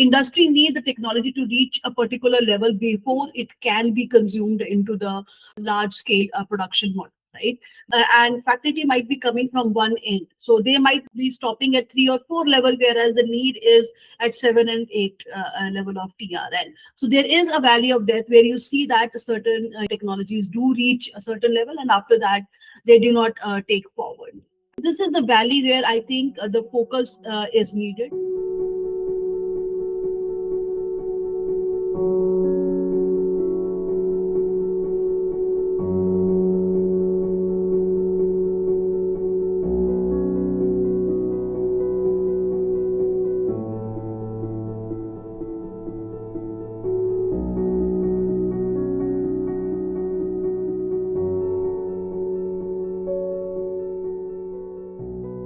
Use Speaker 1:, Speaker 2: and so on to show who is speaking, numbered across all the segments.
Speaker 1: industry need the technology to reach a particular level before it can be consumed into the large scale production model, right? And faculty might be coming from one end, so they might be stopping at 3 or 4 level, whereas the need is at 7 and 8 level of TRL. So there is a valley of death where you see that certain technologies do reach a certain level, and after that they do not take forward. This is the valley where I think the focus is needed.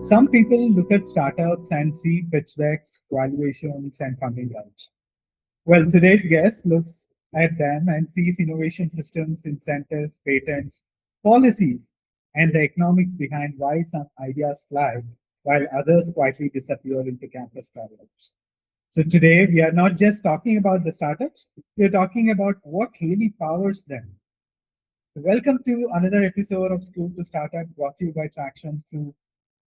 Speaker 2: Some people look at startups and see pitch decks, valuations, and funding rounds. Well, today's guest looks at them and sees innovation systems, incentives, patents, policies, and the economics behind why some ideas fly while others quietly disappear into campus travelers. So today we are not just talking about the startups, we're talking about what really powers them. Welcome to another episode of School to Startup, brought to you by Tracxn through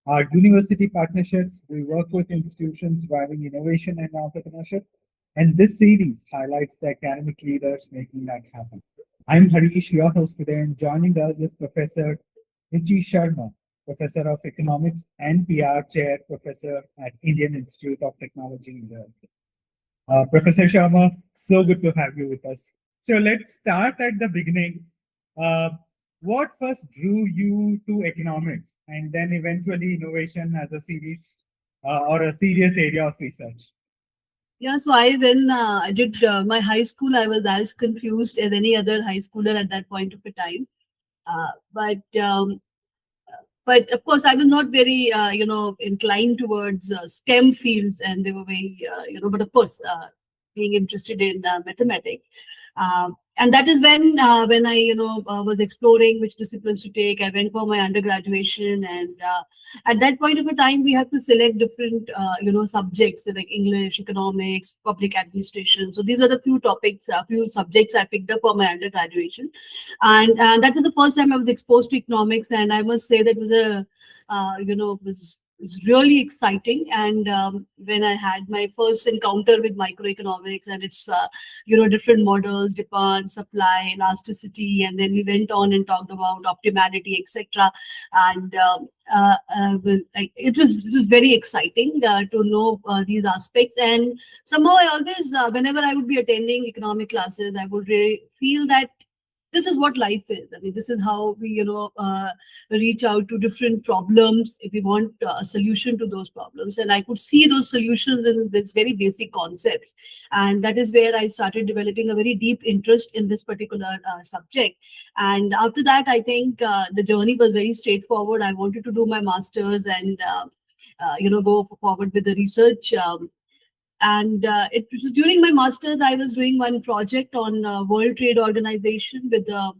Speaker 2: our university partnerships. We work with institutions driving innovation and entrepreneurship, and this series highlights the academic leaders making that happen. I'm Harish, your host today, and joining us is Professor Ruchi Sharma, Professor of Economics and PR Chair Professor at Indian Institute of Technology, Indore. Professor Sharma, so good to have you with us. So let's start at the beginning. What first drew you to economics and then eventually innovation as a series or a serious area of research?
Speaker 1: Yeah, so when I did my high school, I was as confused as any other high schooler at that point of the time. But of course, I was not very, inclined towards STEM fields, and they were very, but of course, being interested in mathematics. And that is when I, was exploring which disciplines to take. I went for my undergraduation, and at that point of a time, we had to select different, subjects like English, economics, public administration. So these are the few topics, few subjects I picked up for my undergraduation, and that was the first time I was exposed to economics, and I must say that was was really exciting. And when I had my first encounter with microeconomics and its different models, demand, supply, elasticity, and then we went on and talked about optimality, etc. And it was very exciting to know these aspects. And somehow I always, whenever I would be attending economic classes, I would really feel that this is what life is. I mean, this is how we, reach out to different problems if we want a solution to those problems. And I could see those solutions in this very basic concepts. And that is where I started developing a very deep interest in this particular subject. And after that, I think the journey was very straightforward. I wanted to do my master's and, go forward with the research. And it was during my master's, I was doing one project on World Trade Organization with the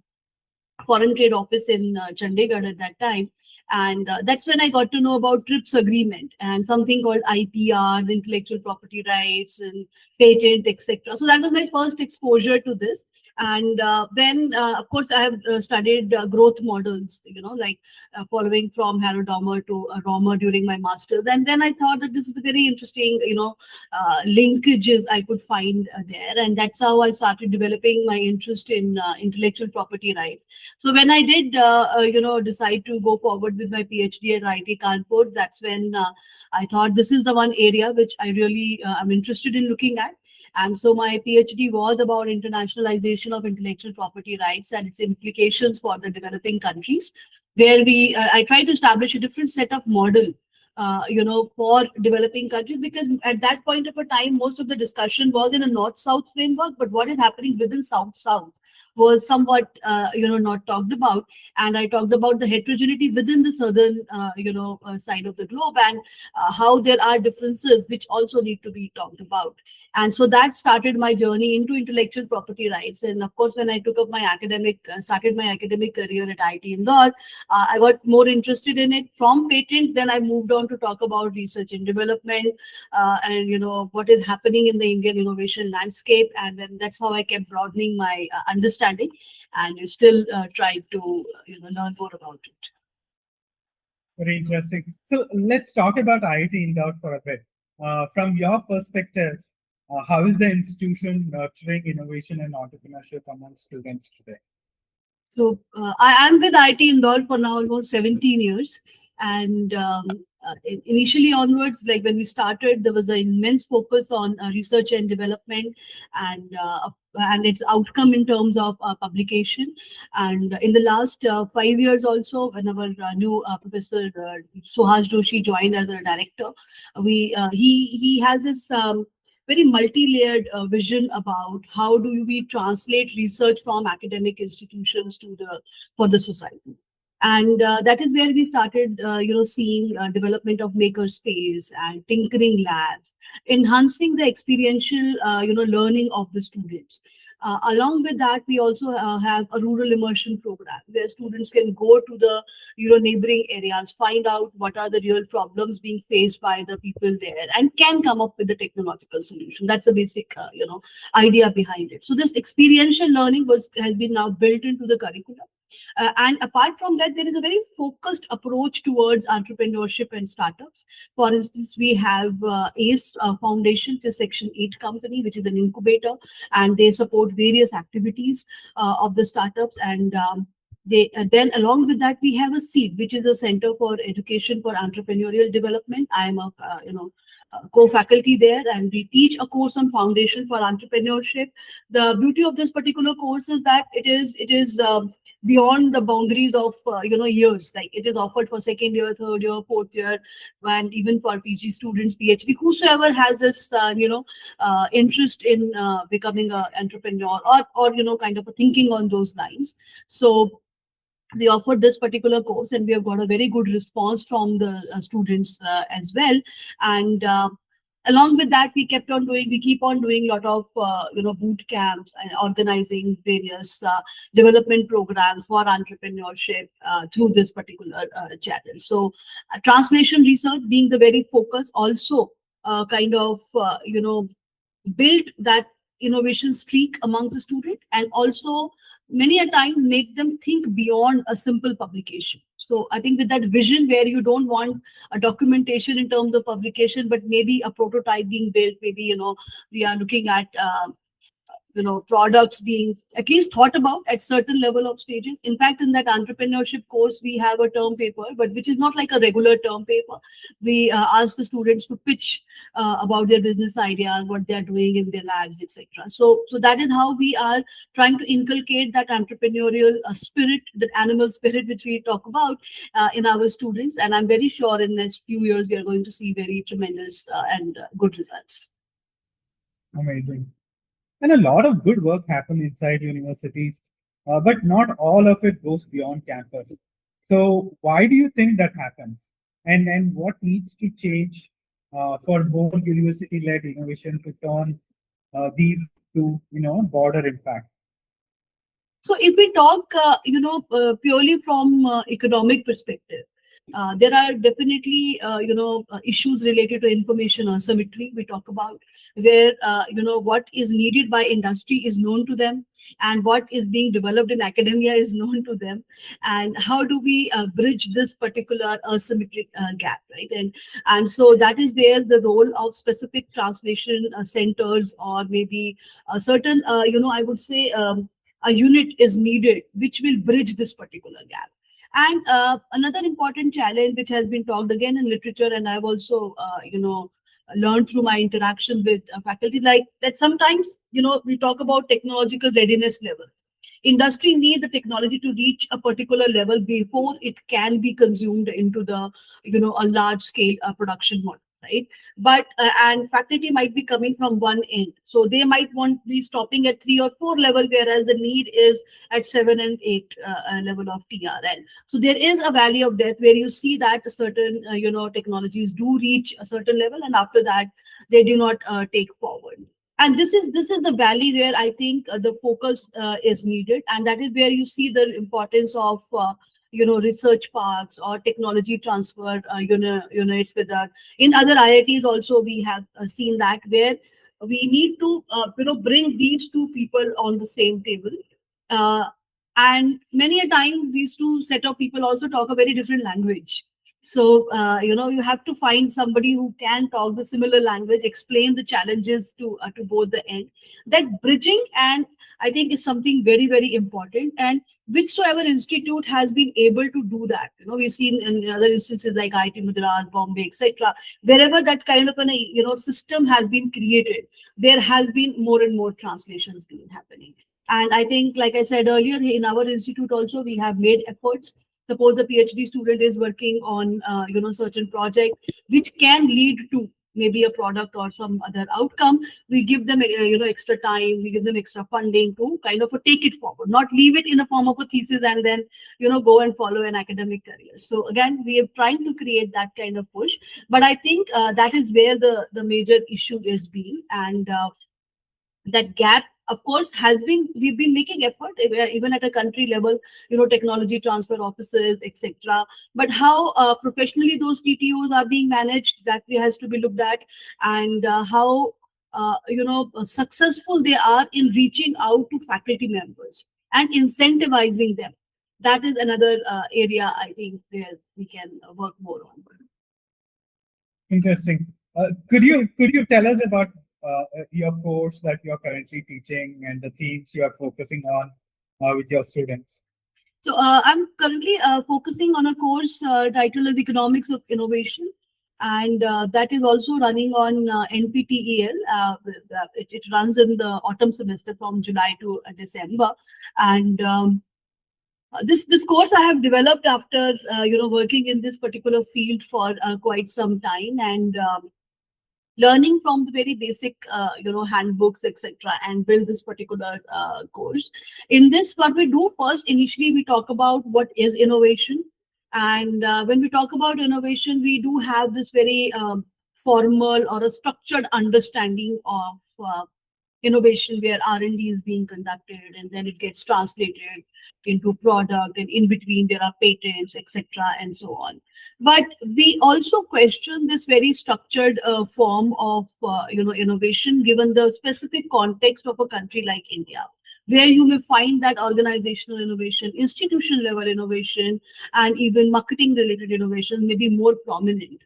Speaker 1: Foreign Trade Office in Chandigarh at that time. And that's when I got to know about TRIPS agreement and something called IPR, the intellectual property rights and patent, etc. So that was my first exposure to this. And then, of course, I have studied growth models, following from Harold Romer to Romer during my master's. And then I thought that this is a very interesting, linkages I could find there. And that's how I started developing my interest in intellectual property rights. So when I did, decide to go forward with my PhD at IIT Kanpur, that's when I thought this is the one area which I really am interested in looking at. And so my PhD was about internationalization of intellectual property rights and its implications for the developing countries, where I tried to establish a different set of model, for developing countries, because at that point of a time, most of the discussion was in a North-South framework, but what is happening within South-South? was somewhat not talked about. And I talked about the heterogeneity within the southern side of the globe, and how there are differences which also need to be talked about. And so that started my journey into intellectual property rights. And of course, when I took up my started my academic career at IIT Indore, I got more interested in it from patents. Then I moved on to talk about research and development, and what is happening in the Indian innovation landscape. And then that's how I kept broadening my understanding, and still trying to learn more about it.
Speaker 2: Very interesting. So let's talk about IIT Indore for a bit. From your perspective, how is the institution nurturing innovation and entrepreneurship among students today?
Speaker 1: So I am with IIT Indore for now almost 17 years. And initially onwards, like when we started, there was an immense focus on research and development, and its outcome in terms of publication. And in the last 5 years also, when our new Professor Suhas Joshi joined as a director, he has this very multi-layered vision about how do we translate research from academic institutions for the society. And that is where we started seeing development of makerspace and tinkering labs, enhancing the experiential learning of the students. Along with that, we also have a rural immersion program where students can go to the neighboring areas, find out what are the real problems being faced by the people there, and can come up with the technological solution. That's the basic idea behind it. So this experiential learning has been now built into the curriculum. And apart from that, there is a very focused approach towards entrepreneurship and startups. For instance, we have ACE Foundation, which is Section 8 company, which is an incubator, and they support various activities of the startups. And then along with that, we have a SEED, which is a Center for Education for Entrepreneurial Development. I am a co-faculty there, and we teach a course on foundation for entrepreneurship. The beauty of this particular course is that it is beyond the boundaries of years. Like it is offered for second year, third year, fourth year, and even for PG students, PhD, whosoever has this interest in becoming an entrepreneur, or kind of a thinking on those lines. So we offered this particular course, and we have got a very good response from the students as well. And along with that, we keep on doing a lot of boot camps and organizing various development programs for entrepreneurship through this particular channel. So translation research being the very focus, also kind of build that innovation streak amongst the student, and also many a time make them think beyond a simple publication. So I think with that vision, where you don't want a documentation in terms of publication, but maybe a prototype being built, maybe we are looking at products being at least thought about at certain level of stages. In fact, in that entrepreneurship course, we have a term paper, but which is not like a regular term paper. We ask the students to pitch about their business ideas, what they are doing in their labs, etc. So that is how we are trying to inculcate that entrepreneurial spirit, that animal spirit, which we talk about in our students. And I'm very sure in the next few years, we are going to see very tremendous and good results.
Speaker 2: Amazing. And a lot of good work happens inside universities, but not all of it goes beyond campus. So why do you think that happens? And what needs to change for more university-led innovation to turn these to broader impact?
Speaker 1: So if we talk, purely from economic perspective, there are definitely, issues related to information asymmetry we talk about, where, what is needed by industry is known to them, and what is being developed in academia is known to them. And how do we bridge this particular asymmetric gap, right? And so that is where the role of specific translation centers, or maybe a certain, I would say, a unit is needed, which will bridge this particular gap. And another important challenge, which has been talked again in literature, and I've also, learned through my interaction with faculty, like that sometimes, we talk about technological readiness level. Industry need the technology to reach a particular level before it can be consumed into the, a large scale production model. right? But and faculty might be coming from one end, so they might want to be stopping at 3 or 4 level, whereas the need is at 7 and 8 level of TRL. So there is a valley of death where you see that certain technologies do reach a certain level, and after that they do not take forward. And this is the valley where I think the focus is needed, and that is where you see the importance of research parks or technology transfer units with that. In other IITs also we have seen that, where we need to bring these two people on the same table. uh, and many a times these two set of people also talk a very different language. So you have to find somebody who can talk the similar language, explain the challenges to both the end. That bridging, and I think, is something very, very important, and whichsoever institute has been able to do that. We've seen in other instances like IIT Madras, Bombay, etc. Wherever that kind of an system has been created, there has been more and more translations being happening. And I think, like I said earlier, in our institute also we have made efforts. Suppose the PhD student is working on certain project which can lead to maybe a product or some other outcome, we give them extra time, we give them extra funding to kind of take it forward, not leave it in a form of a thesis and then go and follow an academic career. So again, we are trying to create that kind of push, but I think that is where the major issue is being. And that gap, of course, has been, we've been making effort even at a country level, technology transfer offices, etc. But how professionally those TTOs are being managed, that has to be looked at. And how successful they are in reaching out to faculty members and incentivizing them. That is another area I think where we can work more on.
Speaker 2: Interesting. Could you tell us about your course that you're currently teaching and the themes you are focusing on with your students?
Speaker 1: So I'm currently focusing on a course titled as Economics of Innovation, and that is also running on NPTEL. It runs in the autumn semester from July to December, and this course I have developed after working in this particular field for quite some time, and learning from the very basic handbooks, etc., and build this particular course. In this, what we do first, initially we talk about what is innovation. And when we talk about innovation, we do have this very formal or a structured understanding of innovation, where R&D is being conducted and then it gets translated into product, and in between there are patents, etc., and so on. But we also question this very structured form of innovation, given the specific context of a country like India, where you may find that organizational innovation, institution level innovation, and even marketing related innovation may be more prominent,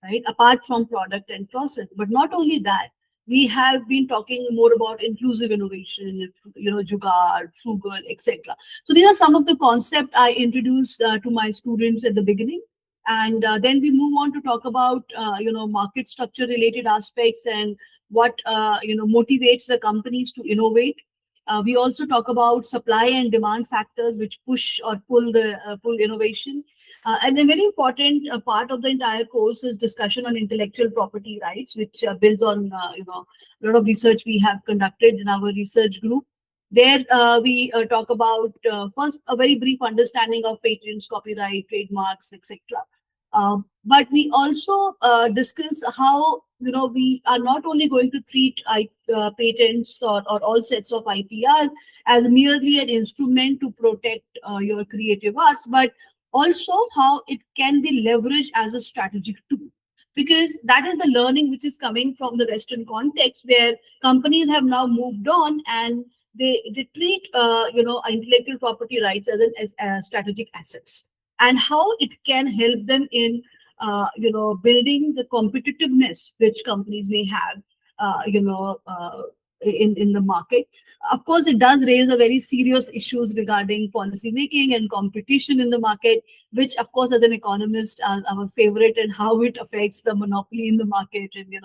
Speaker 1: right, apart from product and process. But not only that, we have been talking more about inclusive innovation, jugaad, frugal, etc. So these are some of the concepts I introduced to my students at the beginning. And then we move on to talk about, market structure related aspects and what, motivates the companies to innovate. We also talk about supply and demand factors which push or pull innovation. And a very important part of the entire course is discussion on intellectual property rights, which builds on a lot of research we have conducted in our research group. There we talk about first a very brief understanding of patents, copyright, trademarks, etc. But we also discuss how we are not only going to treat patents or all sets of IPR as merely an instrument to protect your creative arts, but also how it can be leveraged as a strategic tool. Because that is the learning which is coming from the Western context, where companies have now moved on and they treat intellectual property rights as strategic assets, and how it can help them in building the competitiveness which companies may have in the market. Of course, it does raise a very serious issues regarding policy making and competition in the market, which, of course, as an economist, are our favorite, and how it affects the monopoly in the market and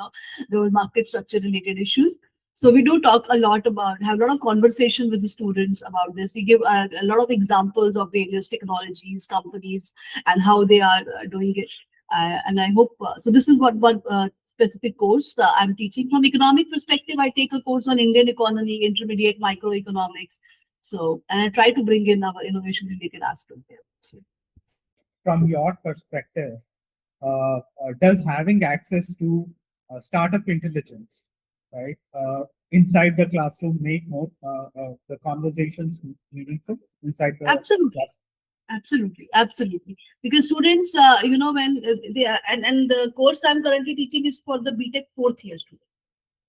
Speaker 1: those market structure related issues. So we do talk a lot about, have a lot of conversation with the students about this. We give a lot of examples of various technologies, companies, and how they are doing it. And I hope so. This is what specific course I'm teaching. From economic perspective, I take a course on Indian economy, intermediate microeconomics. So, and I try to bring in our innovation related aspect there. So,
Speaker 2: From your perspective, does having access to startup intelligence, right, inside the classroom make more the conversations meaningful inside the
Speaker 1: absolutely.
Speaker 2: class?
Speaker 1: Absolutely, absolutely. Because students, when they are, and the course I'm currently teaching is for the BTech fourth year student.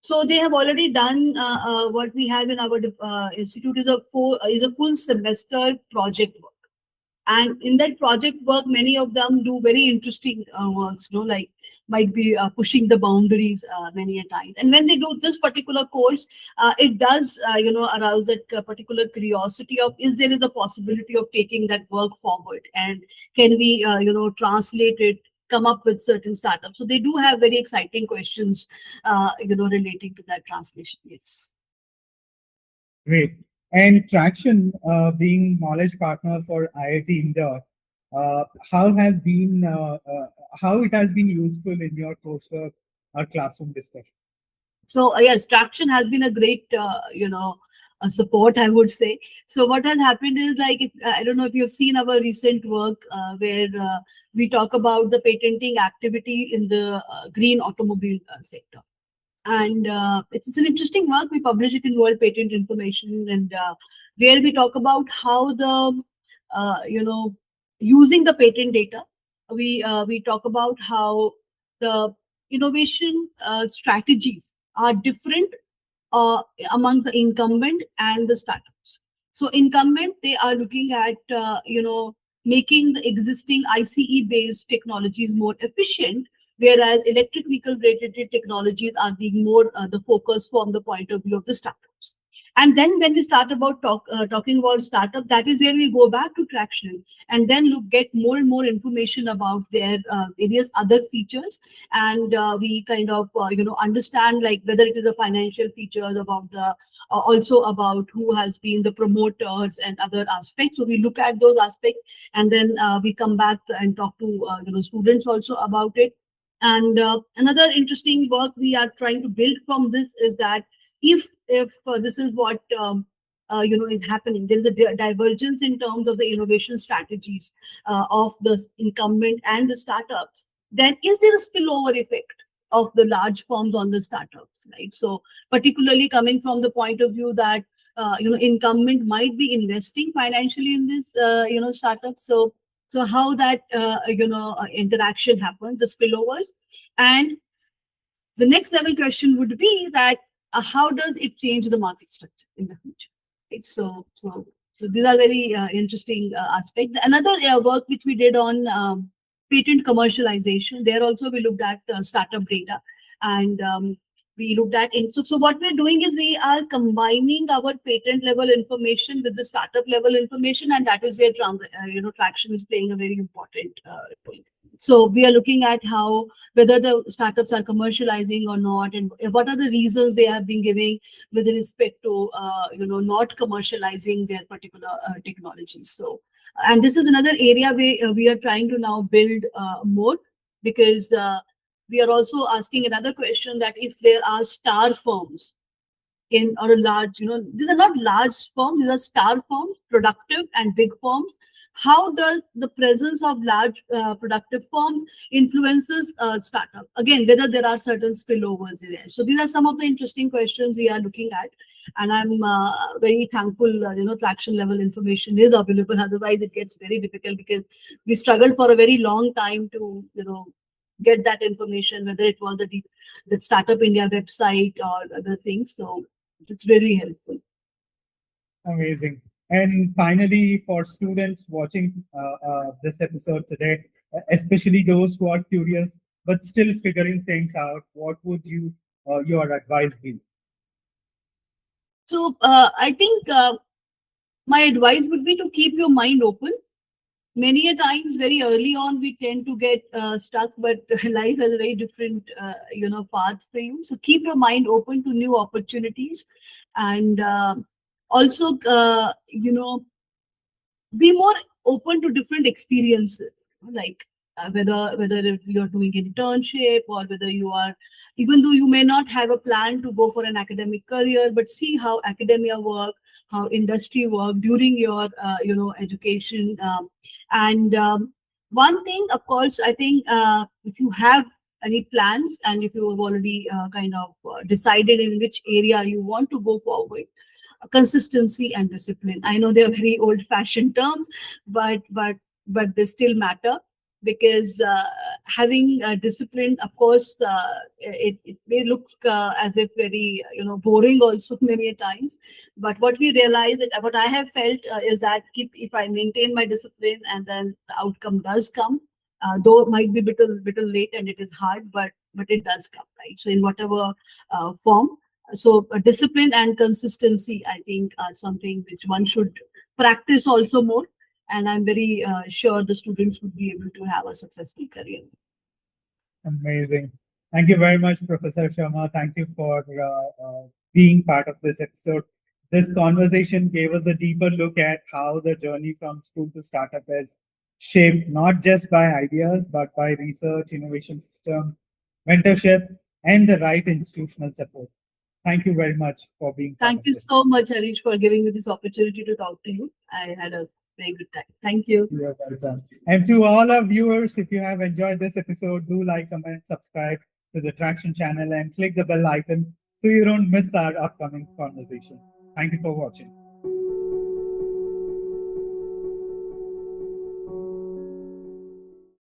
Speaker 1: So they have already done what we have in our institute is a full semester project work. And in that project work, many of them do very interesting works, like might be pushing the boundaries many a time. And when they do this particular course, it does arouse that particular curiosity of, is there is a possibility of taking that work forward, and can we translate it, come up with certain startups. So they do have very exciting questions relating to that translation. Yes.
Speaker 2: Great. And Tracxn, being knowledge partner for IIT Indore, how has been how it has been useful in your coursework or classroom discussion?
Speaker 1: So yes, Tracxn has been a great, support, I would say. So what has happened is, like, I don't know if you've seen our recent work where we talk about the patenting activity in the green automobile sector. And it's an interesting work. We publish it in World Patent Information, and where we talk about how the, using the patent data, we talk about how the innovation strategies are different uh, amongst the incumbent and the startups. So incumbent, they are looking at making the existing ICE based technologies more efficient, whereas electric vehicle related technologies are being more the focus from the point of view of the startups. And then when we start about talking about startup, that is where we go back to Tracxn and then get more and more information about their various other features, and we kind of understand, like, whether it is a financial features, about the also about who has been the promoters and other aspects. So we look at those aspects, and then we come back and talk to students also about it. And another interesting work we are trying to build from this is that, if this is what is happening, there is a divergence in terms of the innovation strategies of the incumbent and the startups, then is there a spillover effect of the large firms on the startups, right? So particularly coming from the point of view that incumbent might be investing financially in this startup. So how that interaction happens, the spillovers. And the next level question would be that, how does it change the market structure in the future? Right? So these are very interesting aspects. Another work which we did on patent commercialization, there also we looked at startup data, and we looked at so what we're doing is we are combining our patent level information with the startup level information, and that is where Tracxn is playing a very important role. So we are looking at how, whether the startups are commercializing or not, and what are the reasons they have been giving with respect to not commercializing their particular technologies. So, and this is another area where we are trying to now build more, because we are also asking another question, that if there are star firms in, or a large, these are not large firms, these are star firms, productive and big firms. How does the presence of large productive firms influences startup? Again, whether there are certain spillovers there. So these are some of the interesting questions we are looking at, and I'm very thankful. Tracxn level information is available. Otherwise, it gets very difficult, because we struggled for a very long time to get that information, whether it was the Startup India website or other things. So it's very helpful.
Speaker 2: Amazing. And finally, for students watching this episode today, especially those who are curious but still figuring things out, what would your advice be?
Speaker 1: So I think my advice would be to keep your mind open. Many a times, very early on, we tend to get stuck, but life has a very different, path for you. So keep your mind open to new opportunities, and also, be more open to different experiences. Like, whether if you're doing internship or whether you are, even though you may not have a plan to go for an academic career, but see how academia work, how industry work during your education. And one thing, of course, I think if you have any plans and if you have already kind of decided in which area you want to go forward, consistency and discipline. I know they're very old-fashioned terms, but they still matter, because having discipline, of course, it may look as if very boring also many a times. But what we realize that what I have felt is that if I maintain my discipline, and then the outcome does come, though it might be little late and it is hard, but it does come, right? So in whatever form. So discipline and consistency, I think, are something which one should practice also more. And I'm very sure the students would be able to have a successful career.
Speaker 2: Amazing. Thank you very much, Professor Sharma. Thank you for being part of this episode. This conversation gave us a deeper look at how the journey from school to startup is shaped not just by ideas, but by research, innovation system, mentorship, and the right institutional support. Thank you very much for being part
Speaker 1: Thank
Speaker 2: of
Speaker 1: you
Speaker 2: this.
Speaker 1: so much, Harish, for giving me this opportunity to talk to you. I had a very good time. Thank you.
Speaker 2: You're welcome. And to all our viewers, if you have enjoyed this episode, do like, comment, subscribe to the Tracxn channel and click the bell icon so you don't miss our upcoming conversation. Thank you for watching.